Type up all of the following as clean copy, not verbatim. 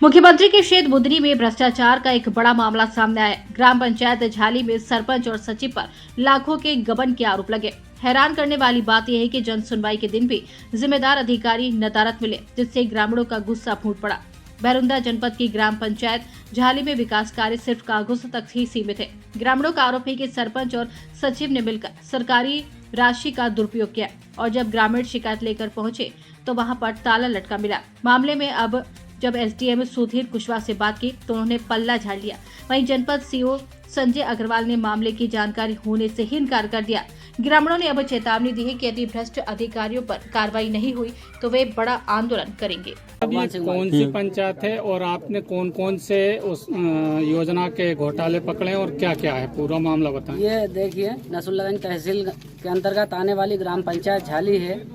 मुख्यमंत्री के क्षेत्र बुदनी में भ्रष्टाचार का एक बड़ा मामला सामने आया। ग्राम पंचायत झाली में सरपंच और सचिव पर लाखों के गबन के आरोप लगे। हैरान करने वाली बात यह है कि जन सुनवाई के दिन भी जिम्मेदार अधिकारी नदारद मिले, जिससे ग्रामीणों का गुस्सा फूट पड़ा। बहरुंदा जनपद की ग्राम पंचायत झाली में विकास कार्य सिर्फ कागजों तक ही सीमित है। ग्रामीणों का आरोप है कि सरपंच और सचिव ने मिलकर सरकारी राशि का दुरुपयोग किया और जब ग्रामीण शिकायत लेकर पहुंचे तो वहां पर ताला लटका मिला। मामले में अब जब एसडीएम सुधीर कुशवाहा से बात की तो उन्होंने पल्ला झाड़ लिया। वहीं जनपद सीओ संजय अग्रवाल ने मामले की जानकारी होने से ही इनकार कर दिया। ग्रामीणों ने अब चेतावनी दी है कि यदि भ्रष्ट अधिकारियों पर कार्रवाई नहीं हुई तो वे बड़ा आंदोलन करेंगे। अब ये कौन सी पंचायत है और आपने कौन कौन से उस योजना के घोटाले पकड़े और क्या क्या है, पूरा मामला बताएं। ये देखिए, नसरुल्लागंज तहसील के अंतर्गत आने वाली ग्राम पंचायत झाली है,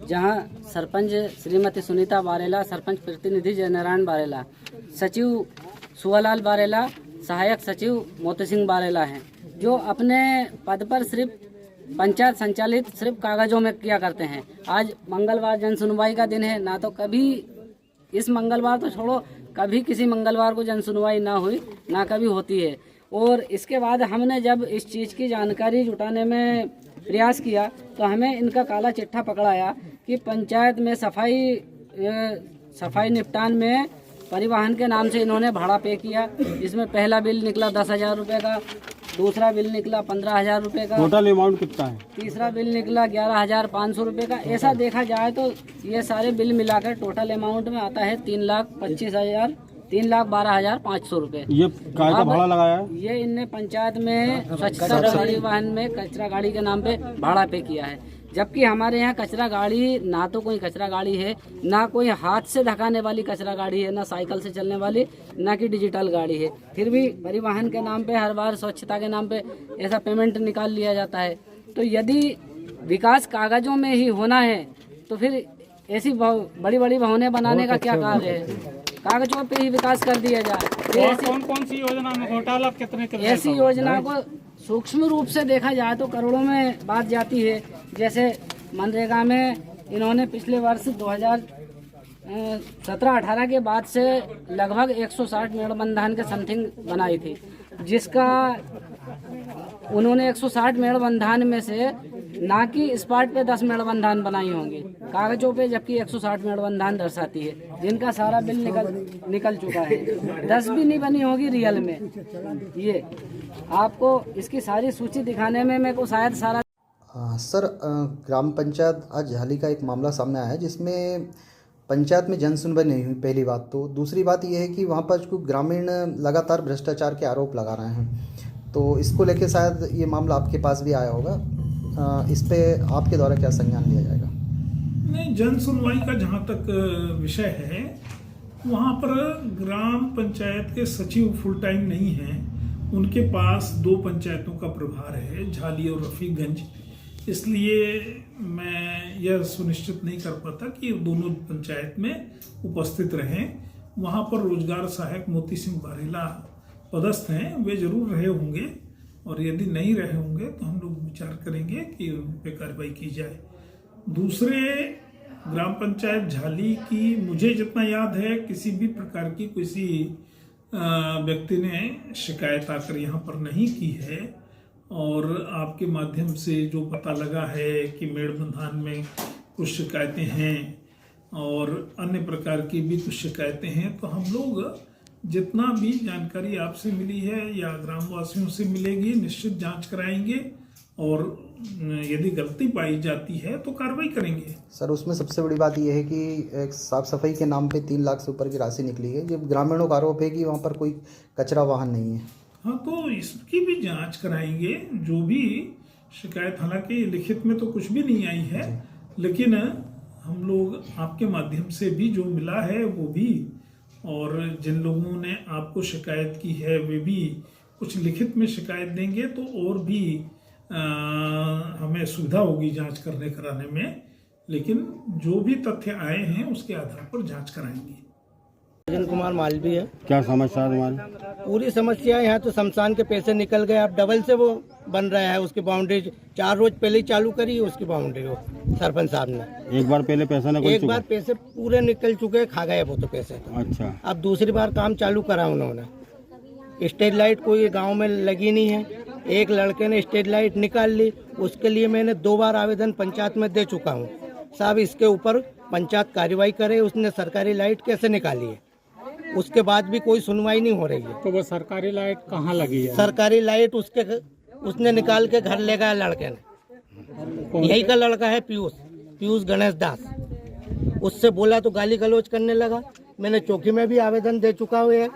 जहां सरपंच श्रीमती सुनीता बारेला, सरपंच प्रतिनिधि जयनारायण बारेला, सचिव सुवालाल बारेला, सहायक सचिव मोती सिंह बारेला हैं, जो अपने पद पर सिर्फ पंचायत संचालित सिर्फ कागजों में किया करते हैं। आज मंगलवार जन सुनवाई का दिन है, ना तो कभी इस मंगलवार तो छोड़ो, कभी किसी मंगलवार को जन सुनवाई ना हुई, ना कभी होती है। और इसके बाद हमने जब इस चीज़ की जानकारी जुटाने में प्रयास किया तो हमें इनका काला चिट्ठा पकड़ाया कि पंचायत में सफाई निपटान में परिवहन के नाम से इन्होंने भाड़ा पे किया। इसमें पहला बिल निकला 10,000 रुपये का, दूसरा बिल निकला 15,000 रुपये का, टोटल अमाउंट कितना है? तीसरा बिल निकला 11,500 रुपये का। ऐसा देखा जाए तो ये सारे बिल मिलाकर टोटल अमाउंट में आता है 3,12,500 रुपये। ये काय का भाड़ा लगाया है? ये इनने पंचायत में स्वच्छता परिवहन में कचरा गाड़ी के नाम पे भाड़ा पे किया है, जबकि हमारे यहाँ कचरा गाड़ी ना तो कोई कचरा गाड़ी है, ना कोई हाथ से धकाने वाली कचरा गाड़ी है, ना साइकिल से चलने वाली, ना कि डिजिटल गाड़ी है। फिर भी परिवहन के नाम पे हर बार स्वच्छता के नाम पे ऐसा पेमेंट निकाल लिया जाता है। तो यदि विकास कागजों में ही होना है तो फिर ऐसी बड़ी बड़ी भवनें बनाने का क्या कार्य है? कागजों पे ही विकास कर दिया जाए। कौन कौन सी योजना में घोटाला कितने ऐसी योजना को सूक्ष्म रूप से देखा जाए तो करोड़ों में बात जाती है। जैसे मनरेगा में इन्होंने पिछले वर्ष 2017-18 के बाद से लगभग 160 मेड़बंधान के समथिंग बनाई थी, जिसका उन्होंने 160 मेड़बंधान में से ना कि स्पॉट पे 10 मेड़बंधान बनाई होंगी कागजों पे, जबकि 160 मेड़बंधान दर्शाती है, जिनका सारा बिल निकल चुका है। 10 भी नहीं बनी होगी रियल में। ये आपको इसकी सारी सूची दिखाने में मेरे को शायद सारा सर, ग्राम पंचायत आज झाली का एक मामला सामने आया है जिसमें पंचायत में जन सुनवाई नहीं हुई। पहली बात तो, दूसरी बात यह है कि वहाँ पर कुछ ग्रामीण लगातार भ्रष्टाचार के आरोप लगा रहे हैं, तो इसको लेके शायद ये मामला आपके पास भी आया होगा। इस पे आपके द्वारा क्या संज्ञान लिया जाएगा? नहीं, जन सुनवाई का जहाँ तक विषय है, वहाँ पर ग्राम पंचायत के सचिव फुल टाइम नहीं हैं। उनके पास 2 पंचायतों का प्रभार है, झाली और रफीगंज। इसलिए मैं यह सुनिश्चित नहीं कर पाता कि दोनों पंचायत में उपस्थित रहें। वहाँ पर रोजगार सहायक मोती सिंह बारेला पदस्थ हैं, वे जरूर रहे होंगे, और यदि नहीं रहे होंगे तो हम लोग विचार करेंगे कि उन पर कार्रवाई की जाए। दूसरे ग्राम पंचायत झाली की मुझे जितना याद है, किसी भी प्रकार की किसी व्यक्ति ने शिकायत आकर यहाँ पर नहीं की है, और आपके माध्यम से जो पता लगा है कि मेड़बंधान में कुछ शिकायतें हैं और अन्य प्रकार की भी कुछ शिकायतें हैं, तो हम लोग जितना भी जानकारी आपसे मिली है या ग्रामवासियों से मिलेगी, निश्चित जांच कराएंगे, और यदि गलती पाई जाती है तो कार्रवाई करेंगे। सर, उसमें सबसे बड़ी बात यह है कि एक साफ सफाई के नाम पे 3 लाख से ऊपर की राशि निकली है। जब ग्रामीणों का आरोप है कि वहाँ पर कोई कचरा वाहन नहीं है। हाँ, तो इसकी भी जांच कराएंगे। जो भी शिकायत, हालांकि लिखित में तो कुछ भी नहीं आई है, लेकिन हम लोग आपके माध्यम से भी जो मिला है वो भी, और जिन लोगों ने आपको शिकायत की है वे भी कुछ लिखित में शिकायत देंगे, तो और भी हमें सुविधा होगी जांच करने कराने में। लेकिन जो भी तथ्य आए हैं उसके आधार पर जांच कराएंगे। अर्जुन कुमार मालवी है। क्या समस्या है तुम्हारी? पूरी समस्या यहाँ तो शमशान के पैसे निकल गए, अब डबल से वो बन रहा है। उसकी बाउंड्री 4 रोज पहले ही चालू करी उसकी बाउंड्री वो सरपंच साहब ने। एक बार पहले पैसा निकल एक चुका? बार पैसे पूरे निकल चुके, खा गए वो तो पैसे। अच्छा। अब दूसरी बार काम चालू करा उन्होंने। स्ट्रीट लाइट कोई गांव में लगी नहीं है। एक लड़के ने स्ट्रीट लाइट निकाल ली, उसके लिए मैंने 2 बार आवेदन पंचायत में दे चुका हूँ। साहब इसके ऊपर पंचायत कार्रवाई करे, उसने सरकारी लाइट कैसे निकाली है, उसके बाद भी कोई सुनवाई नहीं हो रही है। तो वो सरकारी लाइट कहाँ लगी है? सरकारी लाइट उसने निकाल के घर ले गया लड़के ने। यही का लड़का है पीयूष गणेश दास। उससे बोला तो गाली गलौज करने लगा। मैंने चौकी में भी आवेदन दे चुका हूँ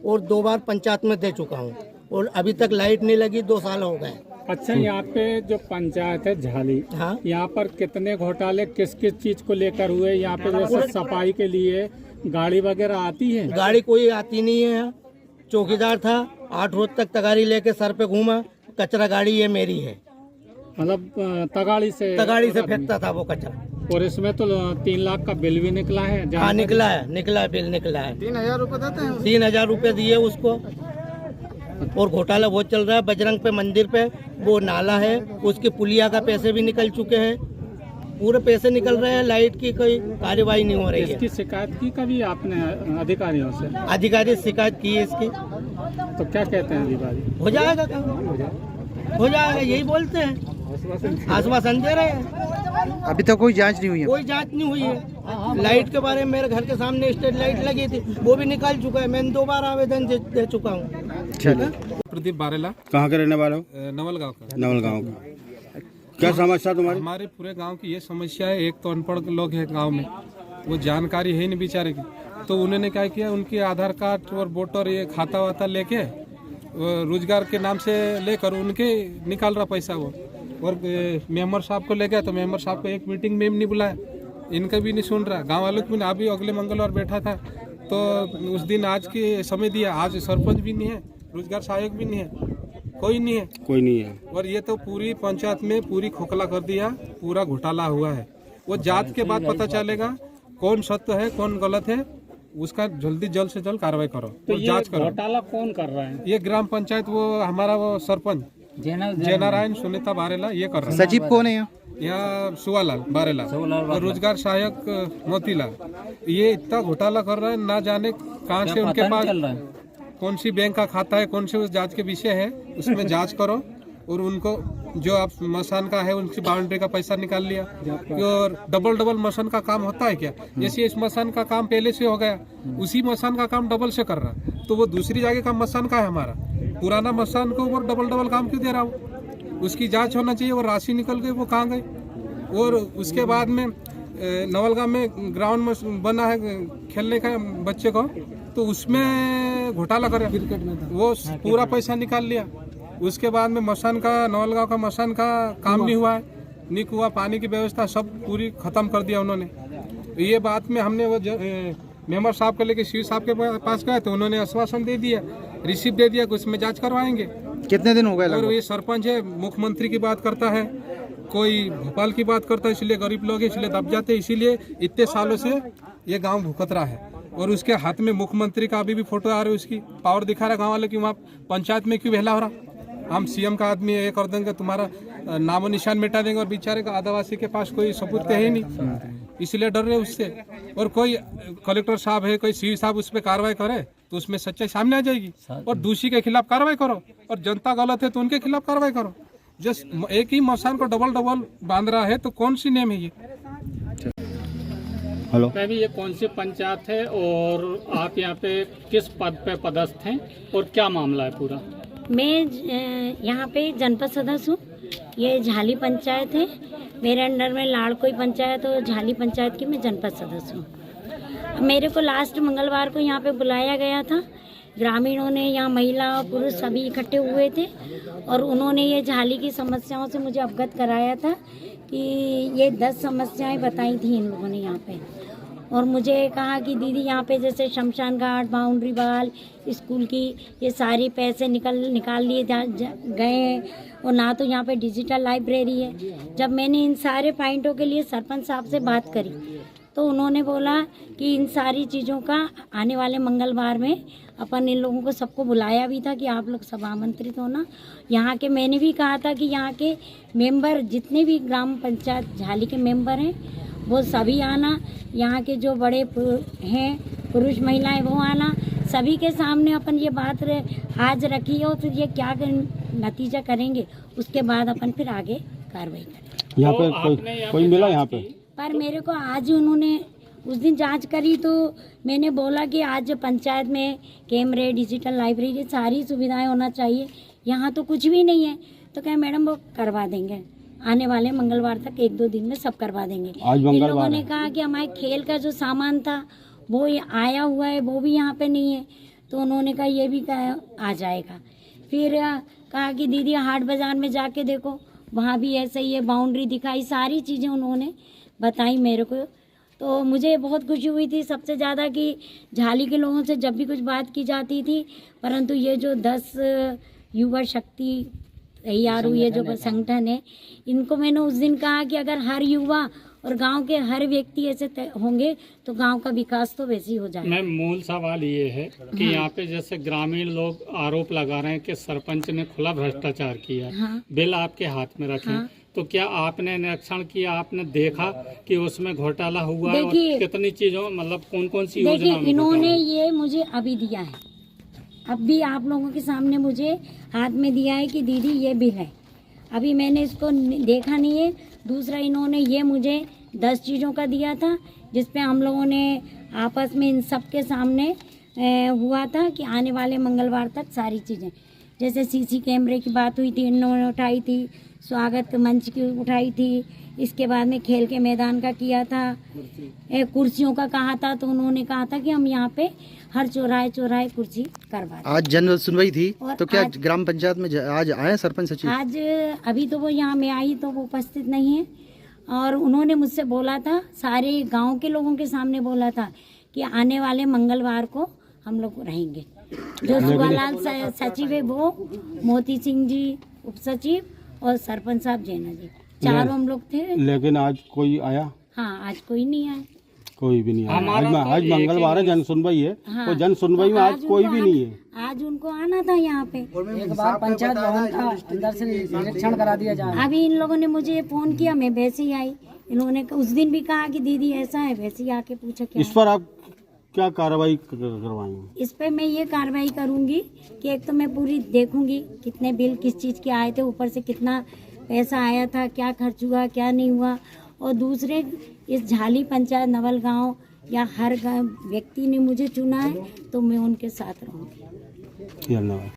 और 2 बार पंचायत में दे चुका हूँ और अभी तक लाइट नहीं लगी, 2 साल हो गए। अच्छा, यहाँ पे जो पंचायत है झाली, हाँ, यहाँ पर कितने घोटाले किस किस चीज को लेकर हुए? यहाँ पे जैसे सफाई के लिए गाड़ी वगैरह आती है? गाड़ी कोई आती नहीं है। चौकीदार था, 8 रोज तक तगाड़ी लेके सर पे घूमा। कचरा गाड़ी ये मेरी है, मतलब तगाड़ी से फेंकता था वो कचरा। और इसमें तो 3 लाख का बिल भी निकला है। हाँ, निकला है बिल निकला है। 3000 रुपये देते हैं? 3000 रुपये दिए उसको। और घोटाला बहुत चल रहा है। बजरंग पे मंदिर पे वो नाला है, उसकी पुलिया का पैसे भी निकल चुके हैं। पूरे पैसे निकल रहे हैं, लाइट की कोई कार्यवाही नहीं हो रही है। इसकी शिकायत की कभी आपने अधिकारियों से? अधिकारी शिकायत की है इसकी। तो क्या कहते हैं अधिकारी? हो जाएगा काम, हो जाएगा, यही बोलते हैं, आश्वासन दे रहे हैं। अभी तक कोई जांच नहीं हुई है? कोई जांच नहीं हुई है। लाइट के बारे में मेरे घर के सामने स्ट्रीट लाइट लगी थी, वो भी निकाल चुका है। मैंने 2 बार आवेदन दे चुका हूँ। प्रदीप बारेला। कहाँ के रहने वाले हो? नवल गाँव का। नवल गाँव का। क्या समस्या तुम्हारी? हमारे पूरे गांव की ये समस्या है। एक तो अनपढ़ लोग हैं गांव में, वो जानकारी है नहीं बेचारे की। तो उन्होंने क्या किया, उनके आधार कार्ड और वोटर ये खाता वाता लेके रोजगार के नाम से लेकर उनके निकाल रहा पैसा वो। और मेंबर साहब को ले गया तो मेंबर साहब को एक मीटिंग में नहीं बुलाया, इनका भी नहीं सुन रहा। गाँव वालों को भी अभी अगले मंगलवार बैठा था तो उस दिन आज के समय दिया। आज सरपंच भी नहीं है, रोजगार सहायक भी नहीं है, कोई नहीं है। और ये तो पूरी पंचायत में पूरी खोखला कर दिया, पूरा घोटाला हुआ है। वो जांच के बाद पता चलेगा कौन सत्य है कौन गलत है, उसका जल्द से जल्द कार्रवाई करो। तो जांच करो। घोटाला कौन कर रहा है? ये ग्राम पंचायत वो हमारा वो सरपंच जयनारायण सुनीता बारेला ये कर रहा है। सचिव कौन है यहाँ? सुवालाल बारेला और रोजगार सहायक मोतीलाल। ये इतना घोटाला कर रहा है, ना जाने कहाँ से उनके पास कौन सी बैंक का खाता है, कौन से उस जांच के विषय है, उसमें जांच करो। और उनको जो आप मसान का है उनकी बाउंड्री का पैसा निकाल लिया। और डबल मसान का काम होता है क्या? जैसे इस मसान का काम पहले से हो गया, उसी मसान का काम डबल से कर रहा है, तो वो दूसरी जगह का मसान का है हमारा पुराना मसान को ऊपर डबल काम क्यों दे रहा हूँ? उसकी जांच होना चाहिए। और राशि निकल गई, वो कहाँ गई? और उसके बाद में नवलगांव में ग्राउंड में बना है खेलने का बच्चे को, तो उसमें घोटाला करे, वो पूरा पैसा निकाल लिया। उसके बाद में मसान का, नवलगांव का मसान का काम नहीं हुआ है, नहीं हुआ। पानी की व्यवस्था सब पूरी खत्म कर दिया उन्होंने। ये बात में हमने वो मेंबर साहब को लेके शिव साहब के पास गए तो उन्होंने आश्वासन दे दिया, रिसीप्ट दे दिया कि उसमें जांच करवाएंगे। कितने दिन हो गए? और ये सरपंच है, मुख्यमंत्री की बात करता है, कोई भोपाल की बात करता है, इसलिए गरीब लोग इसलिए दब जाते हैं। इसीलिए इतने सालों से ये गांव भुगत रहा है। और उसके हाथ में मुख्यमंत्री का अभी भी फोटो आ रही है, उसकी पावर दिखा रहा गाँव वाले की वहाँ पंचायत में क्यों बहला हो रहा। हम सीएम का आदमी ये कर देंगे, तुम्हारा नामो निशान मिटा देंगे। और बेचारे का आदिवासी के पास कोई सबूत है ही नहीं, इसलिए डर रहे उससे। और कोई कलेक्टर साहब है, कोई सीई साहब उस पर कार्रवाई करे तो उसमें सच्चाई सामने आ जाएगी। और दोषी के खिलाफ कार्रवाई करो, और जनता गलत है तो उनके खिलाफ कार्रवाई करो। जस्ट एक ही मसान को डबल बांध रहा है, तो कौन सी नेम है ये? हेलो मैं भी, ये कौन सी पंचायत है और आप यहाँ पे किस पद पे पदस्थ हैं और क्या मामला है पूरा? मैं यहाँ पे जनपद सदस्य हूँ। ये झाली पंचायत है, मेरे अंडर में लाड़कोई पंचायत और झाली पंचायत की मैं जनपद सदस्य हूँ। मेरे को लास्ट मंगलवार को यहाँ पे बुलाया गया था। ग्रामीणों ने, यहाँ महिला और पुरुष सभी इकट्ठे हुए थे और उन्होंने ये झाली की समस्याओं से मुझे अवगत कराया था कि ये 10 समस्याएं बताई थी इन लोगों ने यहाँ पे। और मुझे कहा कि दीदी यहाँ पे जैसे शमशान घाट, बाउंड्री वाल, स्कूल की ये सारी पैसे निकाल लिए गए और ना तो यहाँ पे डिजिटल लाइब्रेरी है। जब मैंने इन सारे पॉइंटों के लिए सरपंच साहब से बात करी तो उन्होंने बोला कि इन सारी चीज़ों का आने वाले मंगलवार में अपन इन लोगों को सबको बुलाया भी था कि आप लोग सब आमंत्रित होना। यहाँ के मैंने भी कहा था कि यहाँ के मेंबर जितने भी ग्राम पंचायत झाली के मेंबर हैं वो सभी आना, यहाँ के जो बड़े हैं पुरुष महिलाएं वो आना, सभी के सामने अपन ये बात आज रखी है और फिर ये क्या नतीजा करेंगे उसके बाद अपन फिर आगे कार्रवाई करेंगे। यहाँ पे कोई मिला यहाँ पे? पर मेरे को आज उन्होंने उस दिन जांच करी तो मैंने बोला कि आज पंचायत में कैमरे, डिजिटल लाइब्रेरी सारी सुविधाएं होना चाहिए, यहाँ तो कुछ भी नहीं है। तो क्या मैडम वो करवा देंगे, आने वाले मंगलवार तक 1-2 दिन में सब करवा देंगे। इन लोगों ने कहा कि हमारे खेल का जो सामान था वो आया हुआ है, वो भी यहाँ पे नहीं है। तो उन्होंने कहा ये भी आ जाएगा। फिर कहा कि दीदी हाट बाजार में जाके देखो, वहाँ भी ऐसा ही है, बाउंड्री दिखाई, सारी चीज़ें उन्होंने बताई मेरे को। तो मुझे बहुत खुशी हुई थी सबसे ज़्यादा कि झाली के लोगों से जब भी कुछ बात की जाती थी, परंतु ये जो 10 युवा शक्ति तैयार हुई है जो संगठन है, इनको मैंने उस दिन कहा कि अगर हर युवा और गांव के हर व्यक्ति ऐसे होंगे तो गांव का विकास तो वैसे ही हो जाएगा। मैम मूल सवाल ये है कि यहाँ पे जैसे ग्रामीण लोग आरोप लगा रहे हैं कि सरपंच ने खुला भ्रष्टाचार किया, बिल आपके हाथ में रखे, तो क्या आपने निरीक्षण किया, आपने देखा कि उसमें घोटाला हुआ है और कितनी चीजों मतलब कौन कौन सी योजना? इन्होंने ये मुझे अभी दिया है, अब भी आप लोगों के सामने मुझे हाथ में दिया है कि दीदी ये बिल है, अभी मैंने इसको देखा नहीं है। दूसरा इन्होंने ये मुझे 10 चीज़ों का दिया था जिसपे हम लोगों ने आपस में इन सब के सामने हुआ था कि आने वाले मंगलवार तक सारी चीज़ें, जैसे सीसी कैमरे की बात हुई थी, इन्होंने उठाई थी, स्वागत मंच की उठाई थी, इसके बाद में खेल के मैदान का किया था, कुर्सियों का कहा था। तो उन्होंने कहा था कि हम यहाँ पे हर चौराहे कुर्सी करवा दें। आज जन सुनवाई थी तो क्या ग्राम पंचायत में आज आए सरपंच सचिव? आज अभी तो वो यहाँ में आई तो वो उपस्थित नहीं है, और उन्होंने मुझसे बोला था, सारे गांव के लोगों के सामने बोला था कि आने वाले मंगलवार को हम लोग रहेंगे। जो सुभालाल सचिव है वो, मोती सिंह जी उप सचिव और सरपंच साहब जैना जी, चारों हम लोग थे। लेकिन आज कोई आया? हाँ, आज कोई नहीं आया, कोई भी नहीं आया। आज मंगलवार है, जन सुनवाई है। हाँ, तो जन सुनवाई में आज कोई भी नहीं है। आज उनको आना था यहाँ पे। एक बार पंचायत भवन का अंदर से निरीक्षण करा दिया जाए। अभी इन लोगों ने मुझे फोन किया, मैं वैसे ही आई। इन्होंने उस दिन भी कहा कि दीदी ऐसा है, वैसे ही आके पूछा क्या। इस पर आप क्या कार्रवाई करवाएंगे? इस पे मैं ये कार्रवाई करूंगी कि एक तो मैं पूरी देखूंगी कितने बिल किस चीज़ के आए थे, ऊपर से कितना पैसा आया था, क्या खर्च हुआ क्या नहीं हुआ, और दूसरे इस झाली पंचायत नवल गांव या हर व्यक्ति ने मुझे चुना है तो मैं उनके साथ रहूंगी। धन्यवाद।